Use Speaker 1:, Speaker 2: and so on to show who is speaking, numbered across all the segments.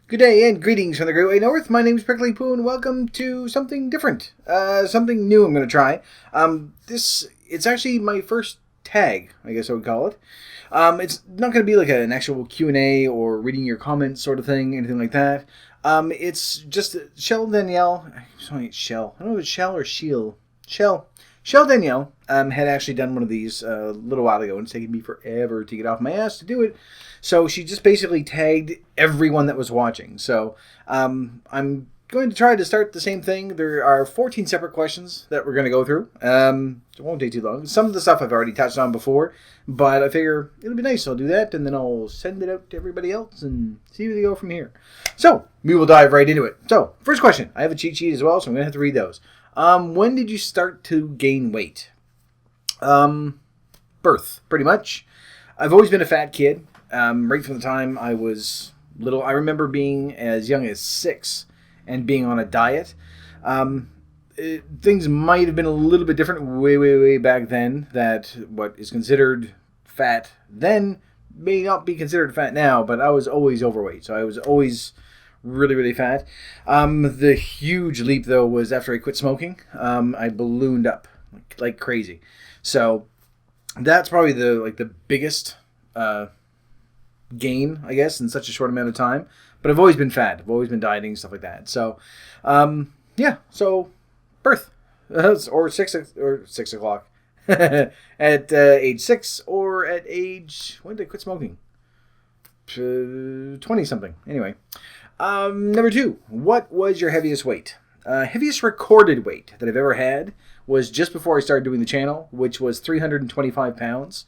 Speaker 1: Good day and greetings from the Great Way North. My name is Prickly Poo and welcome to something different. Something new I'm going to try. It's actually my first tag, I guess I would call it. It's not going to be like an actual Q&A or reading your comments sort of thing, anything like that. It's just shelldanielle. Sorry, Shell. I don't know if it's Shell or Shield. Shelldanielle had actually done one of these a little while ago, and it's taken me forever to get off my ass to do it. So she just basically tagged everyone that was watching. So I'm going to try to start the same thing. There are 14 separate questions that we're going to go through. It won't take too long. Some of the stuff I've already touched on before, but I figure it'll be nice. I'll do that, and then I'll send it out to everybody else and see where they go from here. So we will dive right into it. So first question. I have a cheat sheet as well, so I'm going to have to read those. When did you start to gain weight? Birth, pretty much. I've always been a fat kid. Right from the time I was little. I remember being as young as 6 and being on a diet. Things might have been a little bit different way back then. That what is considered fat then may not be considered fat now, but I was always overweight. So I was always really fat. The huge leap though was after I quit smoking. I ballooned up like crazy. So that's probably the biggest gain, I guess, in such a short amount of time. But I've always been fat. I've always been dieting, stuff like that. So so birth or 6 o'clock at age 6 or at age, when did I quit smoking? 20 something. Anyway. Number 2, what was your heaviest weight? Heaviest recorded weight that I've ever had was just before I started doing the channel, which was 325 pounds.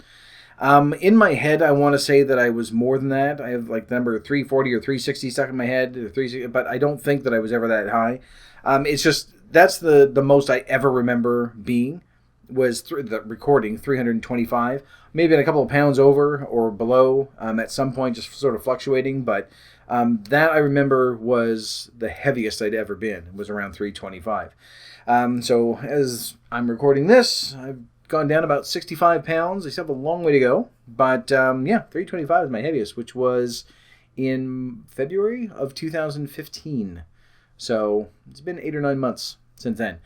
Speaker 1: In my head, I want to say that I was more than that. I have like the number 340 or 360 stuck in my head, or 360, but I don't think that I was ever that high. It's just, that's the most I ever remember being, was the recording, 325. Maybe a couple of pounds over or below at some point, just sort of fluctuating, but that I remember was the heaviest I'd ever been, was around 325. So as I'm recording this, I've gone down about 65 pounds. I still have a long way to go, but 325 is my heaviest, which was in February of 2015. So it's been 8 or 9 months since then.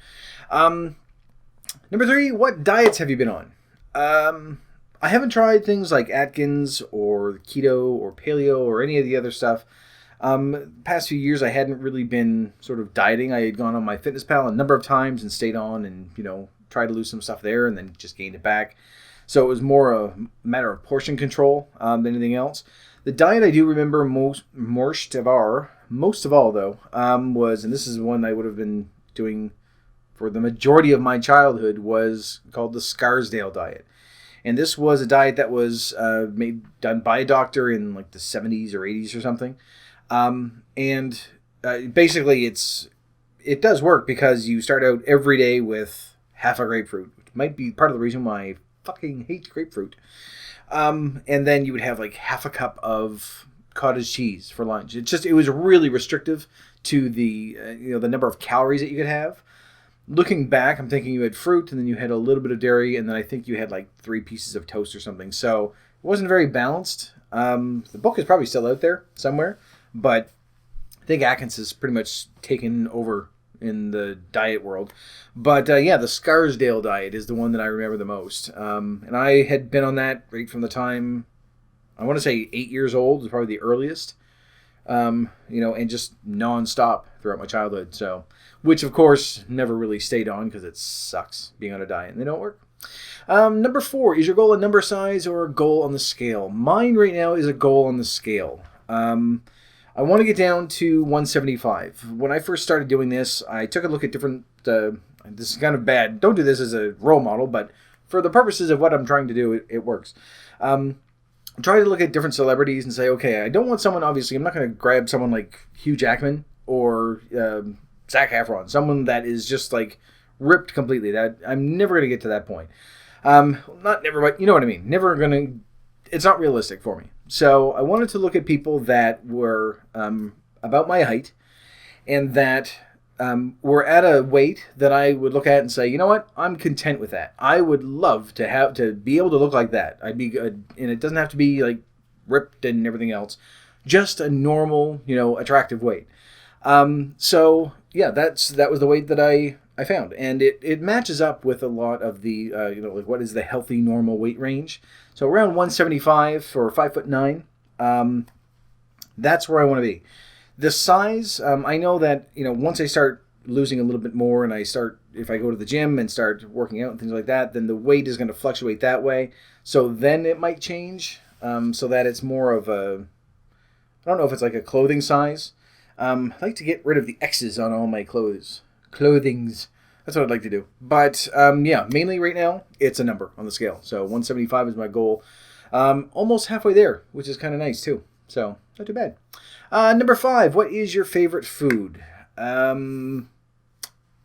Speaker 1: Number 3, what diets have you been on? I haven't tried things like Atkins or keto or paleo or any of the other stuff. Past few years, I hadn't really been sort of dieting. I had gone on my MyFitnessPal a number of times and stayed on and, tried to lose some stuff there and then just gained it back. So it was more a matter of portion control than anything else. The diet I do remember most of all though, was, and this is one I would have been doing for the majority of my childhood, was called the Scarsdale diet. And this was a diet that was done by a doctor in like the 70s or 80s or something. Basically it does work because you start out every day with half a grapefruit, which might be part of the reason why I fucking hate grapefruit. And then you would have like half a cup of cottage cheese for lunch. It was really restrictive to the the number of calories that you could have. Looking back, I'm thinking you had fruit, and then you had a little bit of dairy, and then I think you had like 3 pieces of toast or something. So it wasn't very balanced. The book is probably still out there somewhere, but I think Atkins has pretty much taken over in the diet world. But the Scarsdale diet is the one that I remember the most. And I had been on that right from the time, I want to say 8 years old was probably the earliest. And just non-stop throughout my childhood. So, which of course never really stayed on because it sucks being on a diet and they don't work. Number 4, is your goal a number size or a goal on the scale? Mine right now is a goal on the scale. I want to get down to 175. When I first started doing this, I took a look at different, this is kind of bad, don't do this as a role model, but for the purposes of what I'm trying to do, it works. Try to look at different celebrities and say, okay, I don't want someone, obviously, I'm not going to grab someone like Hugh Jackman or Zac Efron, someone that is just like ripped completely. That I'm never going to get to that point. Not never, but you know what I mean. Never going to, it's not realistic for me. So I wanted to look at people that were about my height and that were at a weight that I would look at and say, you know what, I'm content with that. I would love to be able to look like that. I'd be good, and it doesn't have to be like ripped and everything else. just a normal, attractive weight. So yeah, that was the weight that I found, and it matches up with a lot of the like what is the healthy normal weight range. So around 175 for 5'9". That's where I want to be. The size, I know that once I start losing a little bit more, and if I go to the gym and start working out and things like that, then the weight is going to fluctuate that way. So then it might change, so that it's more of I don't know if it's like a clothing size. I like to get rid of the X's on all my clothings. That's what I'd like to do. But yeah, mainly right now, it's a number on the scale. So 175 is my goal. Almost halfway there, which is kind of nice too. So not too bad. Number 5, what is your favorite food?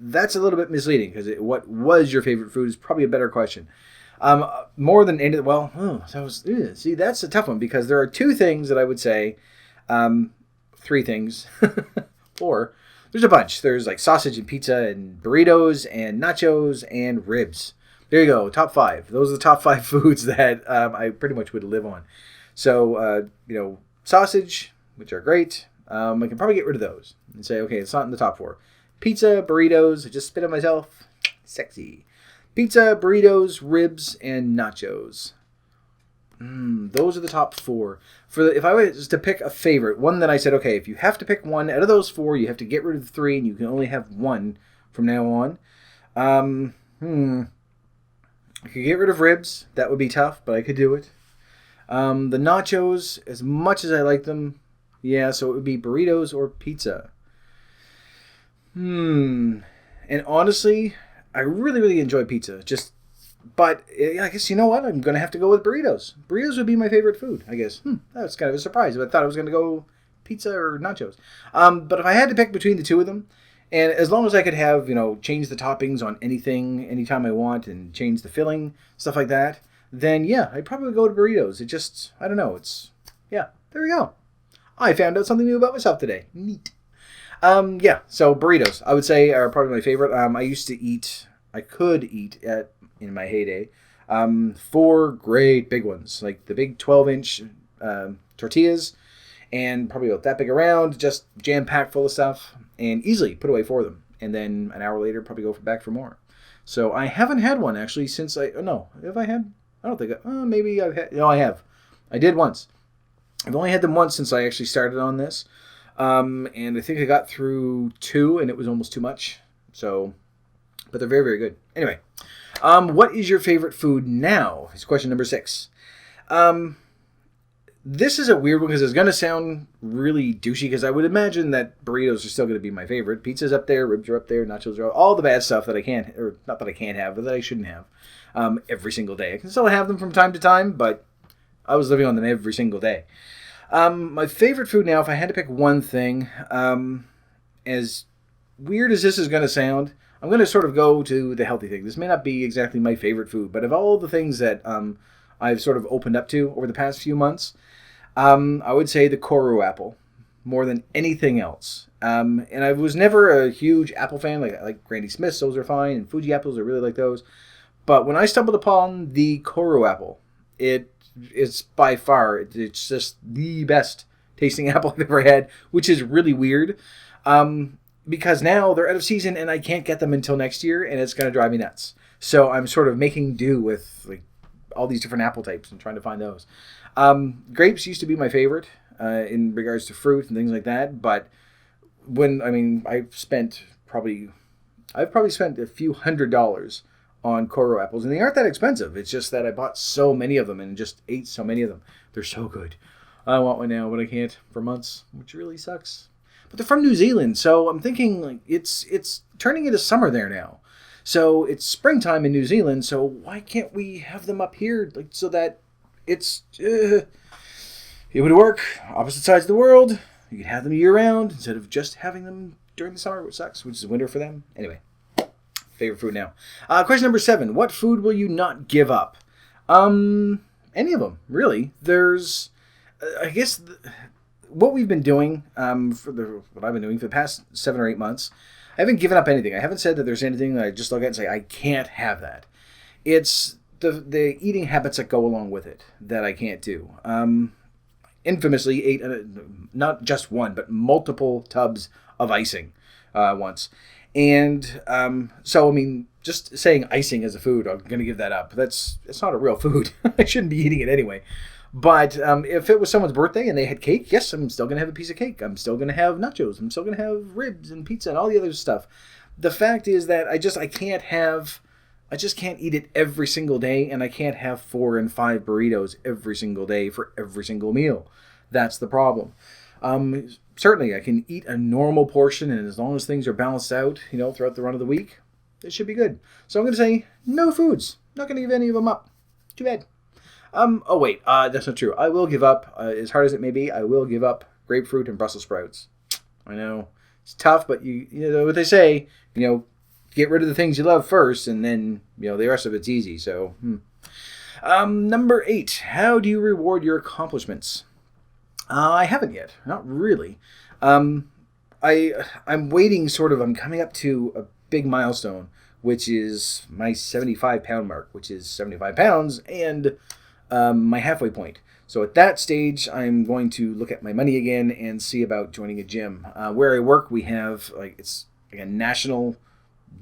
Speaker 1: That's a little bit misleading because what was your favorite food is probably a better question. More than any, see, that's a tough one because there are 2 things that I would say. 3 things, 4. There's a bunch. There's like sausage and pizza and burritos and nachos and ribs. There you go. Top 5. Those are the top 5 foods that I pretty much would live on. So, sausage, which are great. I can probably get rid of those and say, okay, it's not in the top 4. Pizza, burritos, I just spit on myself. Sexy. Pizza, burritos, ribs, and nachos. Those are the top 4. If I was to pick a favorite, one that I said, okay, if you have to pick one out of those 4, you have to get rid of the 3, and you can only have one from now on. I could get rid of ribs. That would be tough, but I could do it. The nachos, as much as I like them, yeah, so it would be burritos or pizza. And honestly, I really, really enjoy pizza. But I guess you know what? I'm going to have to go with burritos. Burritos would be my favorite food, I guess. That's kind of a surprise. I thought I was going to go pizza or nachos. But if I had to pick between the 2 of them, and as long as I could have, change the toppings on anything, anytime I want, and change the filling, stuff like that, then yeah, I'd probably go to burritos. I don't know. Yeah, there we go. I found out something new about myself today. Neat. Yeah, so burritos, I would say, are probably my favorite. I could eat in my heyday, 4 great big ones, like the big 12-inch tortillas, and probably about that big around, just jam-packed full of stuff, and easily put away 4 of them. And then an hour later, probably go back for more. So I haven't had one, actually, since have I had? I don't think, maybe I've had, no, I have. I did once. I've only had them once since I actually started on this. And I think I got through 2, and it was almost too much. So, but they're very, very good. Anyway, what is your favorite food now? Is question number 6. This is a weird one because it's going to sound really douchey because I would imagine that burritos are still going to be my favorite. Pizza's up there, ribs are up there, nachos are all the bad stuff that I can't, or not that I can't have, but that I shouldn't have every single day. I can still have them from time to time, but I was living on them every single day. My favorite food now, if I had to pick one thing, as weird as this is going to sound, I'm going to sort of go to the healthy thing. This may not be exactly my favorite food, but of all the things that I've sort of opened up to over the past few months, I would say the Koru apple more than anything else. And I was never a huge apple fan. Like Granny Smith's, those are fine, and Fuji apples, I really like those. But when I stumbled upon the Koru apple, it's by far, it's just the best tasting apple I've ever had, which is really weird. Because now they're out of season and I can't get them until next year, and it's going to drive me nuts. So I'm sort of making do with like all these different apple types and trying to find those. Grapes used to be my favorite in regards to fruit and things like that, but I've probably spent a few $100s on Koro apples, and they aren't that expensive. It's just that I bought so many of them and just ate so many of them. They're so good. I want one now, but I can't for months, which really sucks. But they're from New Zealand, so I'm thinking like it's turning into summer there now. So it's springtime in New Zealand, so why can't we have them up here so that it would work. Opposite sides of the world. You could have them year-round instead of just having them during the summer, which sucks, which is winter for them. Anyway, favorite food now. Question number 7. What food will you not give up? Any of them, really. There's, I guess, what we've been doing, what I've been doing for the past 7 or 8 months, I haven't given up anything. I haven't said that there's anything that I just look at and say, I can't have that. It's the eating habits that go along with it that I can't do. And infamously ate not just one, but multiple tubs of icing once. And so, I mean, just saying icing as a food, I'm going to give that up. It's not a real food. I shouldn't be eating it anyway. But if it was someone's birthday and they had cake, yes, I'm still going to have a piece of cake. I'm still going to have nachos. I'm still going to have ribs and pizza and all the other stuff. The fact is that I just can't eat it every single day, and I can't have 4 and 5 burritos every single day for every single meal. That's the problem. Certainly, I can eat a normal portion, and as long as things are balanced out, throughout the run of the week, it should be good. So I'm going to say no foods. Not going to give any of them up. Too bad. Oh wait, that's not true. I will give up, as hard as it may be, I will give up grapefruit and Brussels sprouts. I know it's tough, but you know what they say. Get rid of the things you love first, and then the rest of it's easy. So, number 8. How do you reward your accomplishments? I haven't yet. Not really. I'm waiting. I'm coming up to a big milestone, which is my 75-pound mark, which is 75 pounds, and my halfway point. So at that stage, I'm going to look at my money again and see about joining a gym. Where I work, we have it's like a national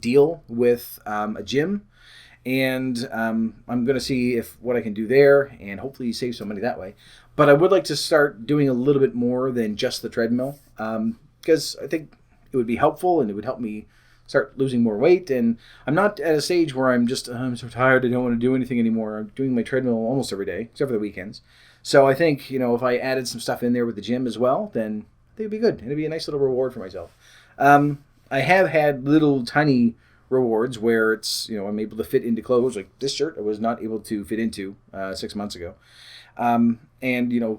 Speaker 1: deal with a gym, and I'm going to see what I can do there and hopefully save some money that way. But I would like to start doing a little bit more than just the treadmill, because I think it would be helpful and it would help me start losing more weight. And I'm not at a stage where I'm so tired, I don't want to do anything anymore. I'm doing my treadmill almost every day, except for the weekends. So I think, if I added some stuff in there with the gym as well, then I think it'd be good. It'd be a nice little reward for myself. I have had little tiny rewards where it's, I'm able to fit into clothes. Like this shirt I was not able to fit into 6 months ago. And,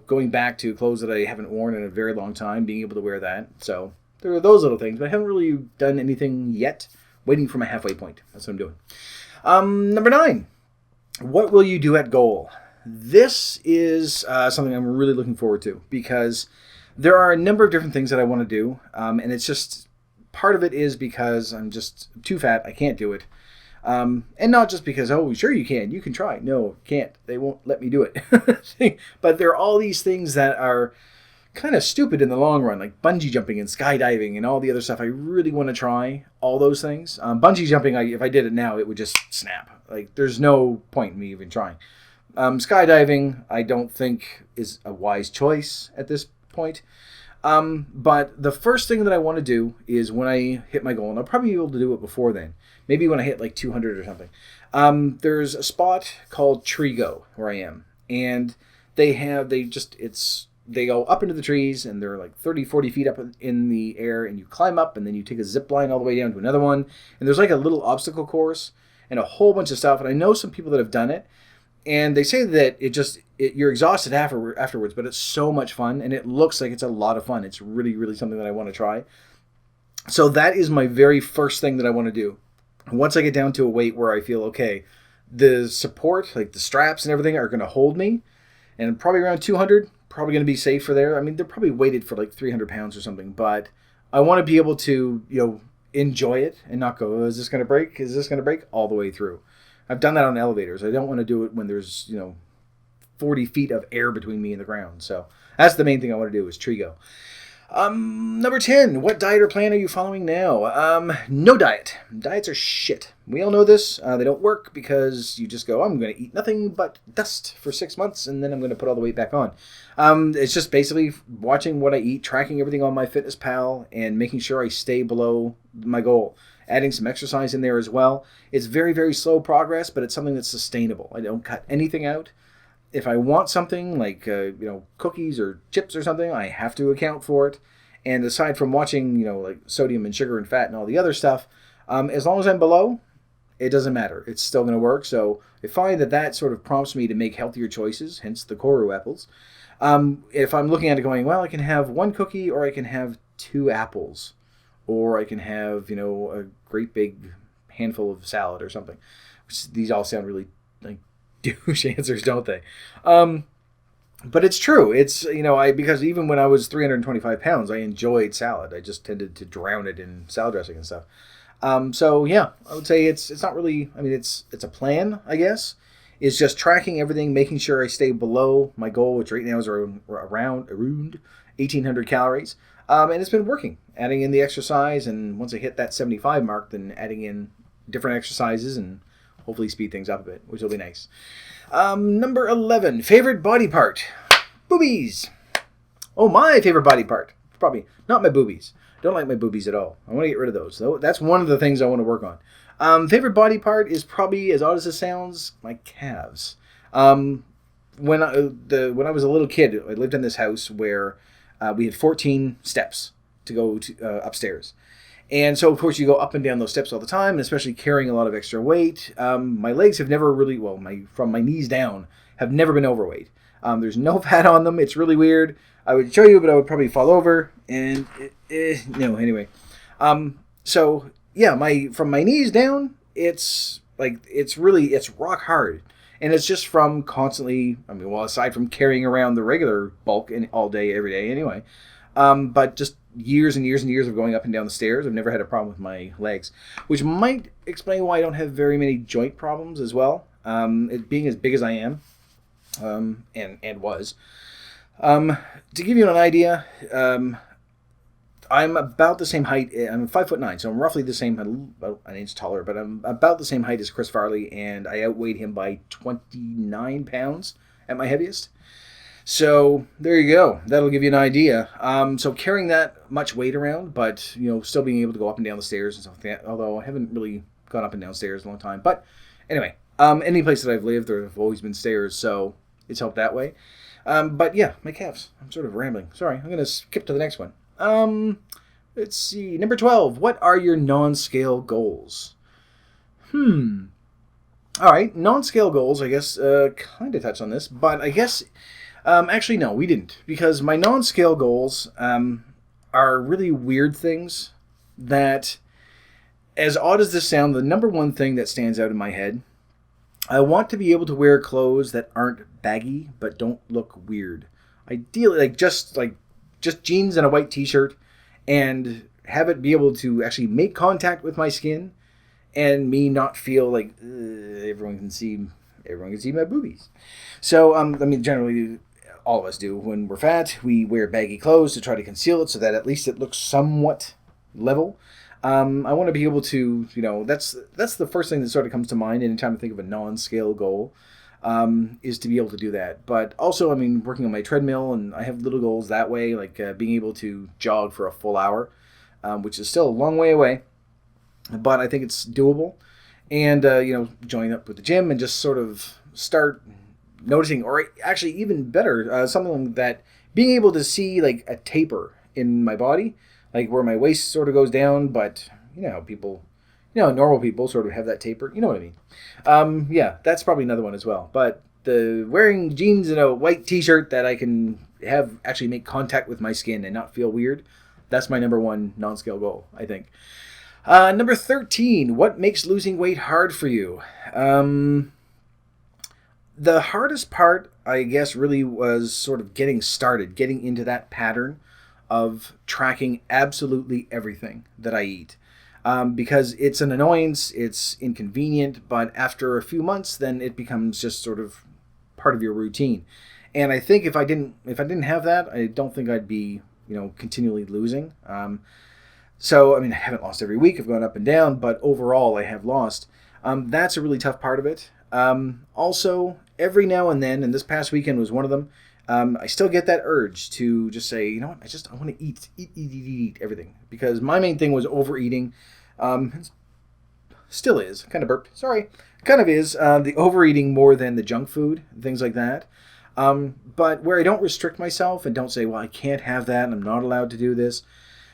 Speaker 1: going back to clothes that I haven't worn in a very long time, being able to wear that. So there are those little things, but I haven't really done anything yet. Waiting for my halfway point. That's what I'm doing. Number 9. What will you do at goal? This is something I'm really looking forward to, because there are a number of different things that I want to do. And it's just, part of it is because I'm just too fat. I can't do it. And not just because, oh, sure you can try. No, can't. They won't let me do it. But there are all these things that are kind of stupid in the long run, like bungee jumping and skydiving and all the other stuff. I really want to try all those things. Bungee jumping, if I did it now, it would just snap. Like, there's no point in me even trying. Skydiving, I don't think is a wise choice at this point. But the first thing that I want to do is when I hit my goal, and I'll probably be able to do it before then, maybe when I hit like 200 or something. There's a spot called Trigo where I am, and they go up into the trees, and they're like 30, 40 feet up in the air, and you climb up, and then you take a zip line all the way down to another one, and there's like a little obstacle course and a whole bunch of stuff, and I know some people that have done it, and they say that you're exhausted afterwards, but it's so much fun, and it looks like it's a lot of fun. It's really, really something that I want to try. So that is my very first thing that I want to do. Once I get down to a weight where I feel, okay, the support, like the straps and everything, are going to hold me, and probably around 200, probably going to be safe for there. I mean, they're probably weighted for like 300 pounds or something, but I want to be able to, enjoy it and not go, oh, is this going to break? Is this going to break? All the way through. I've done that on elevators. I don't want to do it when there's, 40 feet of air between me and the ground. So that's the main thing I want to do is Trigo. Number 10, what diet or plan are you following now? No diet. Diets are shit. We all know this. They don't work because you just go, I'm going to eat nothing but dust for 6 months, and then I'm going to put all the weight back on. It's just basically watching what I eat, tracking everything on MyFitnessPal, and making sure I stay below my goal. Adding some exercise in there as well. It's very, very slow progress, but it's something that's sustainable. I don't cut anything out. If I want something like, cookies or chips or something, I have to account for it. And aside from watching, like sodium and sugar and fat and all the other stuff, as long as I'm below, it doesn't matter. It's still going to work. So I find that sort of prompts me to make healthier choices, hence the Koru apples. If I'm looking at it going, well, I can have 1 cookie or I can have 2 apples. Or I can have, a great big handful of salad or something. These all sound really like douche answers, don't they? But it's true. It's, because even when I was 325 pounds, I enjoyed salad. I just tended to drown it in salad dressing and stuff. So yeah, I would say it's not really, it's a plan, I guess. is just tracking everything, making sure I stay below my goal, which right now is around 1,800 calories. And it's been working, adding in the exercise, and once I hit that 75 mark, then adding in different exercises and hopefully speed things up a bit, which will be nice. Number 11, favorite body part. Boobies. Oh, my favorite body part. Probably not my boobies. Don't like my boobies at all. I want to get rid of those. So that's one of the things I want to work on. Favorite body part is probably, as odd as it sounds, my calves. When I was a little kid, I lived in this house where we had 14 steps to go to, upstairs. And so, of course, you go up and down those steps all the time, and especially carrying a lot of extra weight. My legs have never really, from my knees down, have never been overweight. There's no fat on them. It's really weird. I would show you, but I would probably fall over. And, anyway. So, yeah, from my knees down, it's rock hard. And it's just from constantly, aside from carrying around the regular bulk all day, every day anyway. But just years and years and years of going up and down the stairs, I've never had a problem with my legs, which might explain why I don't have very many joint problems as well. It being as big as I am, and was. To give you an idea, I'm about the same height. I'm 5'9", so I'm roughly the same, about an inch taller, but I'm about the same height as Chris Farley, and I outweighed him by 29 pounds at my heaviest. So there you go. That'll give you an idea. So carrying that much weight around, but still being able to go up and down the stairs and stuff like that. Although I haven't really gone up and down stairs in a long time. But anyway, any place that I've lived, there have always been stairs, so it's helped that way. But yeah, my calves. I'm sort of rambling. Sorry, I'm going to skip to the next one. Let's see. Number 12. What are your non-scale goals? All right, non-scale goals, I guess, kind of touched on this, but I guess, actually, no, we didn't, because my non-scale goals, are really weird things that, as odd as this sounds, the number one thing that stands out in my head, I want to be able to wear clothes that aren't baggy, but don't look weird. Ideally, just jeans and a white t-shirt, and have it be able to actually make contact with my skin, and me not feel like everyone can see my boobies. So, generally, all of us do. When we're fat, we wear baggy clothes to try to conceal it so that at least it looks somewhat level. I want to be able to, that's the first thing that sort of comes to mind anytime I think of a non-scale goal, is to be able to do that. But also, working on my treadmill, and I have little goals that way, like being able to jog for a full hour, which is still a long way away, but I think it's doable. And, join up with the gym and just sort of start noticing, or actually even better, something that being able to see like a taper in my body, like where my waist sort of goes down, but normal people sort of have that taper. You know what I mean? Yeah, that's probably another one as well. But the wearing jeans and a white t-shirt that I can have actually make contact with my skin and not feel weird, that's my number one non-scale goal, I think. Number 13, what makes losing weight hard for you? The hardest part, I guess, really was sort of getting started, getting into that pattern of tracking absolutely everything that I eat. Because it's an annoyance, it's inconvenient, but after a few months, then it becomes just sort of part of your routine. And I think if I didn't have that, I don't think I'd be, continually losing. So, I haven't lost every week. I've gone up and down, but overall I have lost. That's a really tough part of it. Also, every now and then, and this past weekend was one of them, I still get that urge to just say, you know what, I want to eat everything. Because my main thing was overeating. Still is. Kind of burped. Sorry. Kind of is. The overeating more than the junk food, things like that. But where I don't restrict myself and don't say, well, I can't have that and I'm not allowed to do this.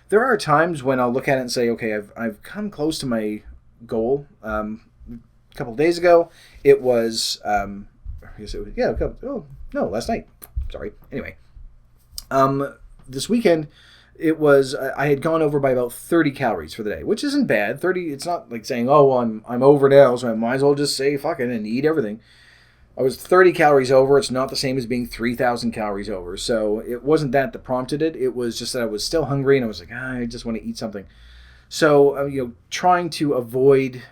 Speaker 1: There are times when I'll look at it and say, okay, I've come close to my goal. A couple of days ago, it was, last night. Sorry. Anyway, this weekend, it was, I had gone over by about 30 calories for the day, which isn't bad. 30, it's not like saying, oh, well, I'm over now, so I might as well just say fuck it and eat everything. I was 30 calories over. It's not the same as being 3,000 calories over. So it wasn't that prompted it. It was just that I was still hungry and I was like, I just want to eat something. So, trying to avoid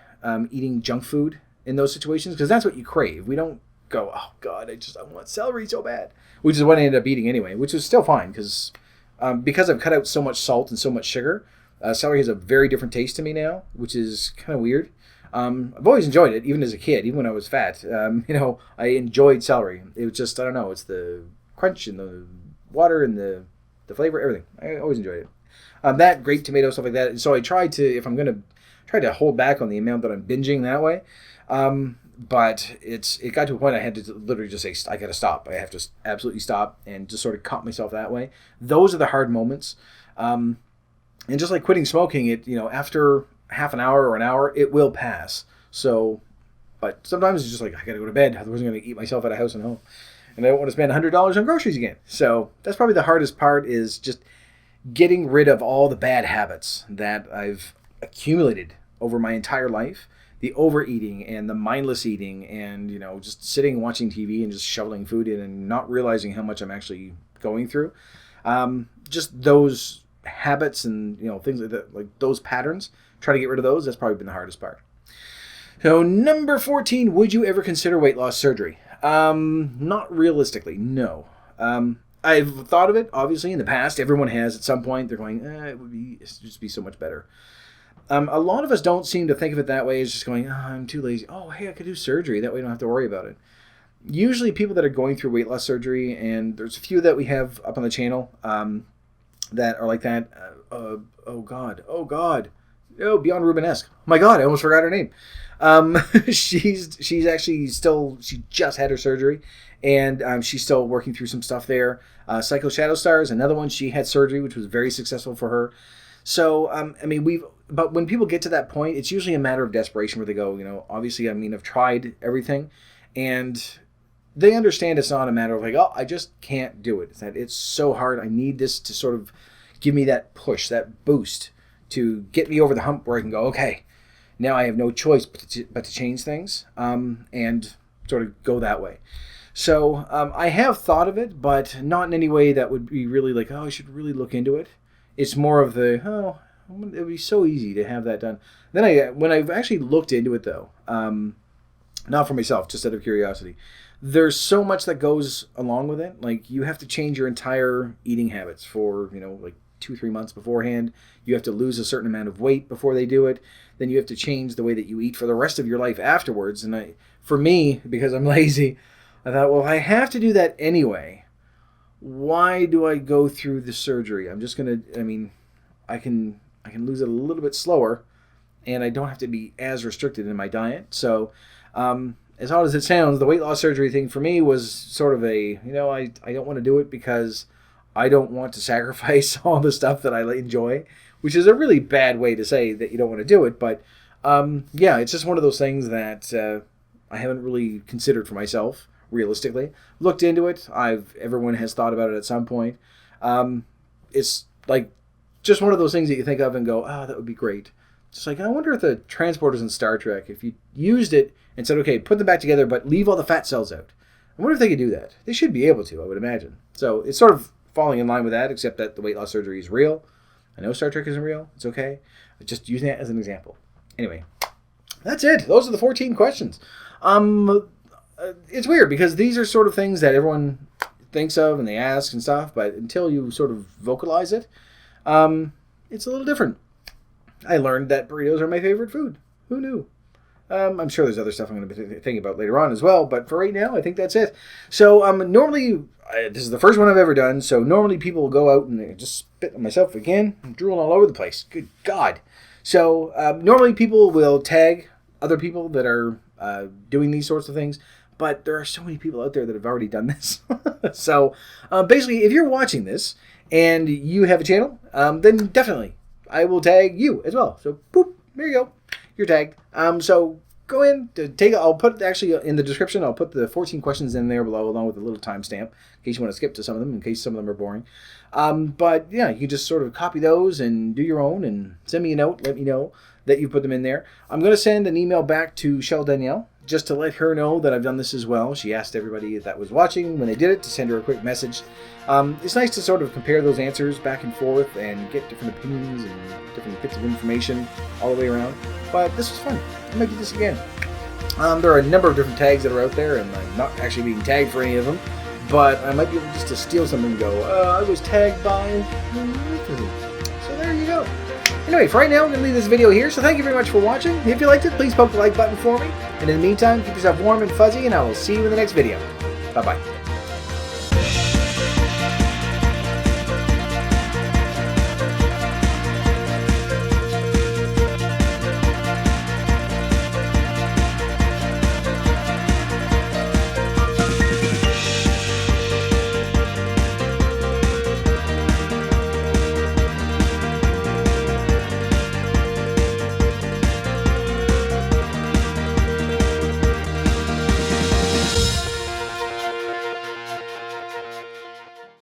Speaker 1: eating junk food in those situations because that's what you crave. We don't go, oh God, I want celery so bad, which is what I ended up eating anyway, which was still fine because I've cut out so much salt and so much sugar. Celery has a very different taste to me now, which is kind of weird. I've always enjoyed it, even as a kid, even when I was fat. I enjoyed celery. It was just, I don't know, it's the crunch and the water and the flavor, everything. I always enjoyed it. That, grape tomato, stuff like that. And so I tried to, if I'm going to try to hold back on the amount that I'm binging that way. But it got to a point I had to literally just say, I got to stop. I have to absolutely stop and just sort of cut myself that way. Those are the hard moments. And just like quitting smoking, after half an hour or an hour, it will pass. So, but sometimes it's just like, I got to go to bed. Otherwise I'm going to eat myself out of house and home. And I don't want to spend $100 on groceries again. So that's probably the hardest part, is just getting rid of all the bad habits that I've accumulated over my entire life. The overeating and the mindless eating and, just sitting and watching TV and just shoveling food in and not realizing how much I'm actually going through. Just those habits and, things like that, like those patterns, try to get rid of those. That's probably been the hardest part. So number 14, would you ever consider weight loss surgery? Not realistically, no. I've thought of it, obviously, in the past. Everyone has at some point. They're going, it'd just be so much better. A lot of us don't seem to think of it that way. It's just going, I'm too lazy. Oh, hey, I could do surgery. That way I don't have to worry about it. Usually people that are going through weight loss surgery, and there's a few that we have up on the channel that are like that. Oh, God. Oh, Beyond Rubenesque. Oh, my God, I almost forgot her name. She's actually she just had her surgery, and she's still working through some stuff there. Psycho Shadow Stars, another one, she had surgery, which was very successful for her. So, but when people get to that point, it's usually a matter of desperation where they go, obviously, I've tried everything, and they understand it's not a matter of like, oh, I just can't do it. It's that it's so hard. I need this to sort of give me that push, that boost to get me over the hump where I can go, okay, now I have no choice but to change things, and sort of go that way. So, I have thought of it, but not in any way that would be really like, oh, I should really look into it. It's more of the, it would be so easy to have that done. Then when I've actually looked into it, though, not for myself, just out of curiosity, there's so much that goes along with it. Like, you have to change your entire eating habits for, like 2-3 months beforehand. You have to lose a certain amount of weight before they do it. Then you have to change the way that you eat for the rest of your life afterwards. And for me, because I'm lazy, I thought, well, I have to do that anyway. Why do I go through the surgery? I'm just going to, I can lose it a little bit slower, and I don't have to be as restricted in my diet. So, as odd as it sounds, the weight loss surgery thing for me was sort of I don't want to do it because I don't want to sacrifice all the stuff that I enjoy, which is a really bad way to say that you don't want to do it. But, it's just one of those things that I haven't really considered for myself. Realistically, looked into it. Everyone has thought about it at some point. It's like just one of those things that you think of and go, oh, that would be great. It's like, I wonder if the transporters in Star Trek, if you used it and said, okay, put them back together, but leave all the fat cells out. I wonder if they could do that. They should be able to, I would imagine. So it's sort of falling in line with that, except that the weight loss surgery is real. I know Star Trek isn't real. It's okay. I'm just using that as an example. Anyway, that's it. Those are the 14 questions. It's weird because these are sort of things that everyone thinks of and they ask and stuff, but until you sort of vocalize it, it's a little different. I learned that burritos are my favorite food. Who knew? I'm sure there's other stuff I'm going to be thinking about later on as well, but for right now, I think that's it. So normally, this is the first one I've ever done, so normally people will go out and they just spit on myself again. I'm drooling all over the place. Good God. So normally people will tag other people that are doing these sorts of things, but there are so many people out there that have already done this. So basically, if you're watching this and you have a channel, then definitely I will tag you as well. So boop, there you go. You're tagged. So go in to I'll put actually in the description, I'll put the 14 questions in there below along with a little timestamp in case you want to skip to some of them, in case some of them are boring. But yeah, you can just sort of copy those and do your own and send me a note. Let me know that you put them in there. I'm going to send an email back to shelldanielle just to let her know that I've done this as well. She asked everybody that was watching when they did it to send her a quick message. It's nice to sort of compare those answers back and forth and get different opinions and different bits of information all the way around. But this was fun. I might do this again. There are a number of different tags that are out there, and I'm not actually being tagged for any of them, but I might be able just to steal something and go, I was tagged by... So there you go. Anyway, for right now, I'm going to leave this video here, so thank you very much for watching. If you liked it, please poke the like button for me. And in the meantime, keep yourself warm and fuzzy, and I will see you in the next video. Bye-bye.